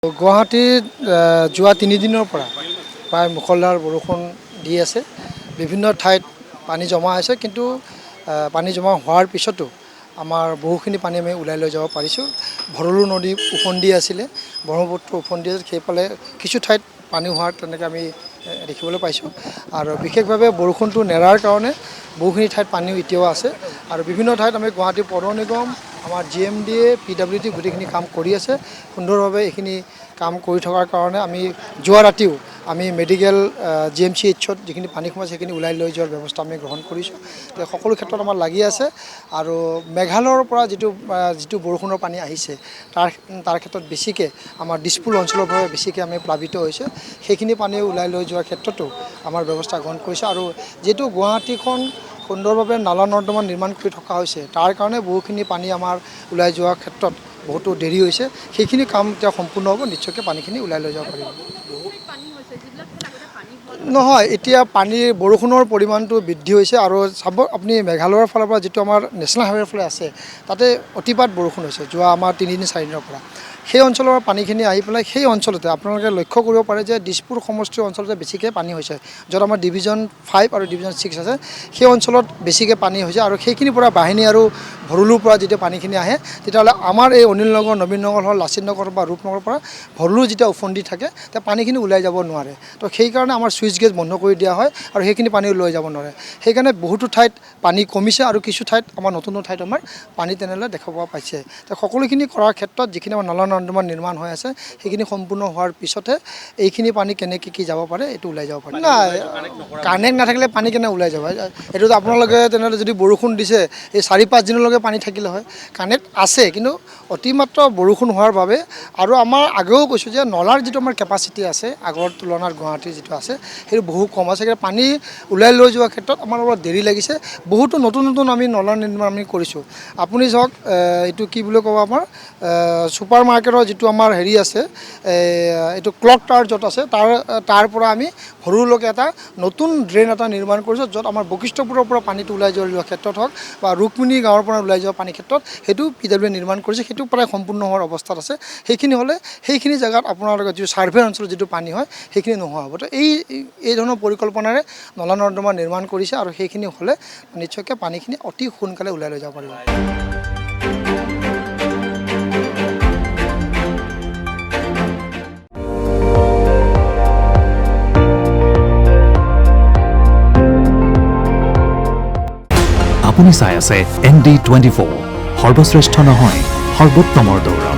গুৱাহাটীত যোৱা 3 দিনৰ পৰা প্ৰায় মুখলধাৰ বৰষুণ দি আছে। বিভিন্ন ঠাইত পানী জমা আছে, কিন্তু পানী জমা হোৱাৰ পিছতো আমাৰ বহুখিনি পানী আমি ওলাই লৈ যাব পাৰিছোঁ। ভৰলু নদী উফন্দি আছিলে, ব্ৰহ্মপুত্ৰ উফন্দি আছিল, সেইফালে কিছু ঠাইত পানী হোৱাৰ তেনেকৈ আমি দেখিবলৈ পাইছোঁ। আৰু বিশেষভাৱে বৰষুণটো নেৰাৰ কাৰণে বহুখিনি ঠাইত পানীও এতিয়াও আছে। আৰু বিভিন্ন ঠাইত আমি গুৱাহাটী পৌৰ নিগম, আমাৰ GMDA, PWD গোটেইখিনি কাম কৰি আছে সুন্দৰভাৱে। এইখিনি কাম কৰি থকাৰ কাৰণে আমি যোৱা ৰাতিও আমি মেডিকেল GMCHত যিখিনি পানী সোমাইছে সেইখিনি ওলাই লৈ যোৱাৰ ব্যৱস্থা আমি গ্ৰহণ কৰিছোঁ। সকলো ক্ষেত্ৰত আমাৰ লাগি আছে। আৰু মেঘালয়ৰ পৰা যিটো বৰষুণৰ পানী আহিছে তাৰ ক্ষেত্ৰত বেছিকৈ আমাৰ দিছপুৰ অঞ্চলৰ পৰা বেছিকৈ আমি প্লাবিত হৈছে। সেইখিনি পানী ওলাই লৈ যোৱাৰ ক্ষেত্ৰতো আমাৰ ব্যৱস্থা গ্ৰহণ কৰিছে। আৰু যিহেতু গুৱাহাটীখন সুন্দৰভাৱে নালা নৰ্দমা নিৰ্মাণ কৰি থকা হৈছে, তাৰ কাৰণে বহুখিনি পানী আমাৰ ওলাই যোৱাৰ ক্ষেত্ৰত বহুতো দেৰি হৈছে। সেইখিনি কাম এতিয়া সম্পূৰ্ণ হ'ব, নিশ্চয়কৈ পানীখিনি ওলাই লৈ যাব পাৰিব। নহয়, এতিয়া বৰষুণৰ পৰিমাণটো বৃদ্ধি হৈছে। আৰু চাব আপুনি মেঘালয়ৰ ফালৰ পৰা যিটো আমাৰ নেশ্যনেল হাইৱেৰ ফালে আছে, তাতে অতিপাত বৰষুণ হৈছে যোৱা আমাৰ 3-4 দিনৰ পৰা। সেই অঞ্চলৰ পানীখিনি আহি পেলাই সেই অঞ্চলতে আপোনালোকে লক্ষ্য কৰিব পাৰে যে দিছপুৰ সমষ্টিৰ অঞ্চলতে বেছিকৈ পানী হৈছে, য'ত আমাৰ ডিভিজন 5 আৰু ডিভিজন 6 আছে। সেই অঞ্চলত বেছিকৈ পানী হৈছে। আৰু সেইখিনিৰ পৰা বাহিনী আৰু ভৰলুৰ পৰা যেতিয়া পানীখিনি আহে, তেতিয়াহ'লে আমাৰ এই অনিল নগৰ, নবীন নগৰ হল, লাচিত নগৰ বা ৰূপনগৰৰ পৰা ভৰলু যেতিয়া উফন্দি থাকে, তেতিয়া পানীখিনি ওলাই যাব নোৱাৰে। তো সেইকাৰণে আমাৰ ছুইচ গেট বন্ধ কৰি দিয়া হয় আৰু সেইখিনি পানী লৈ যাব নোৱাৰে। সেইকাৰণে বহুতো ঠাইত পানী কমিছে আৰু কিছু ঠাইত আমাৰ নতুন ঠাইত আমাৰ পানী তেনেদৰে দেখা পোৱা পাইছে। তো সকলোখিনি কৰাৰ ক্ষেত্ৰত যিখিনি আমাৰ নলা নৰ্দমা নিৰ্মাণ হৈ আছে, সেইখিনি সম্পূৰ্ণ হোৱাৰ পিছতহে এইখিনি পানী কেনেকৈ কি যাব পাৰে, এইটো ওলাই যাব পাৰে। নাই, কানেক্ট নাথাকিলে পানী কেনে ওলাই যাব? এইটোতো আপোনালোকে তেনেহ'লে যদি বৰষুণ দিছে এই 4-5 দিনলৈকে পানী থাকিলে হয়। কানেক্ট আছে, কিন্তু অতিমাত্ৰা বৰষুণ হোৱাৰ বাবে। আৰু আমাৰ আগেও কৈছোঁ যে নলাৰ যিটো আমাৰ কেপাচিটি আছে, আগৰ তুলনাত গুৱাহাটীৰ যিটো আছে, সেইটো বহু কম আছে। পানী ওলাই লৈ যোৱাৰ ক্ষেত্ৰত আমাৰ অলপ দেৰি লাগিছে। বহুতো নতুন আমি নলা নিৰ্মাণ আমি কৰিছোঁ। আপুনি চাওক, এইটো কি বুলি ক'ব, আমাৰ ছুপাৰ মাৰ্কেটৰ যিটো আমাৰ হেৰি আছে, এইটো ক্লক টাৱাৰ য'ত আছে, তাৰ পৰা আমি ভৰলুলৈকে এটা নতুন ড্ৰেইন এটা নিৰ্মাণ কৰিছোঁ, য'ত আমাৰ বশিষ্ঠপুৰৰ পৰা পানীটো ওলাই যোৱাৰ ক্ষেত্ৰত হওক বা ৰুক্মিণী গাঁৱৰ পৰা ওলাই যোৱা পানীৰ ক্ষেত্ৰত সেইটো PWD নিৰ্মাণ কৰিছে। সেইটো প্ৰায় সম্পূৰ্ণ হোৱাৰ অৱস্থাত আছে। সেইখিনি হ'লে সেইখিনি জেগাত আপোনালোকৰ যিটো ছাৰ্ভে অঞ্চলত যিটো পানী হয়, সেইখিনি নোহোৱা হ'ব। তো এই ধৰণৰ পৰিকল্পনাৰে নলা নৰ্দমা নিৰ্মাণ কৰিছে। আৰু সেইখিনি হ'লে নিশ্চয়কৈ পানীখিনি অতি সোনকালে ওলাই লৈ যাব পাৰিব। আপুনি চাই আছে ND24, সৰ্বশ্ৰেষ্ঠ নহয়, সৰ্বোত্তমৰ দৌৰা।